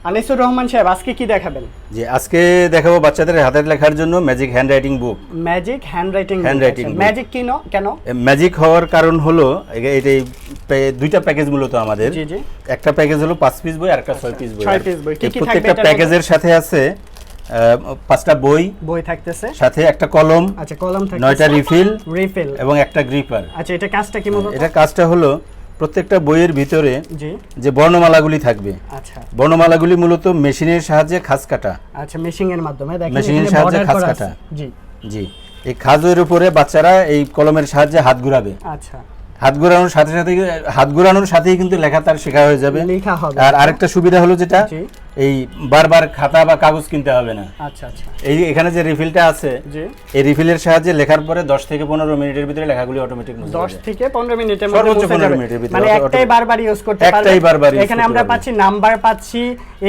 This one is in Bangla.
আনিসুর রহমান সাহেব আজকে কি দেখাবেন? জি, আজকে দেখাবো বাচ্চাদের হাতের লেখার জন্য magic handwriting book. Magic handwriting book। Magic কেন? ম্যাজিক হওয়ার কারণ হলো এটাই দুইটা প্যাকেজ মূলত আমাদের। জি জি। একটা প্যাকেজ হলো 5 পিস বই আর একটা 6 পিস বই। 6 পিস বই কি কি থাকবে? প্রত্যেকটা প্যাকেজের সাথে আছে 5টা বই থাকতেছে, সাথে একটা কলম, আচ্ছা কলম থাকতেছে, 9টা রিফিল এবং একটা গ্রিপার। আচ্ছা এটা কাজটা কি মূলত? এটা কাজটা হলো প্রত্যেকটা বইয়ের ভিতরে জি যে বর্ণমালাগুলি থাকবে, আচ্ছা বর্ণমালাগুলি মূলত মেশিনের সাহায্যে খাঁজ কাটা। আচ্ছা মেশিং এর মাধ্যমে দেখেন মেশিনের এখানে সাহায্যে border খাঁজ করা কাটা। আছে। জি জি, এই খাঁজের উপরে বাচ্চারা এই কলমের সাহায্যে হাত ঘুরাবে। আচ্ছা হাত ঘোরানোর সাথেই কিন্তু লেখা তার শেখা হয়ে যাবে। লেখা হবে। আর আরেকটা সুবিধা হলো যেটা, জি এই বারবার খাতা বা কাগজ কিনতে হবে না। আচ্ছা আচ্ছা এই এখানে যে রিফিলটা আছে, জি এই রিফিলের সাহায্যে লেখার পরে 10 থেকে 15 মিনিটের ভিতরে লেখাগুলি অটোমেটিক মুছে 10 যাবে। থেকে 15 মিনিটের মধ্যে সর্বোচ্চ মুছে 15 যাবে। মিনিটের ভিতরে মানে একটাই বারবার ইউজ করতে পারবে। একটাই বারবার use এখানে করতে আমরা পারবে। পাচ্ছি নাম্বার পাচ্ছি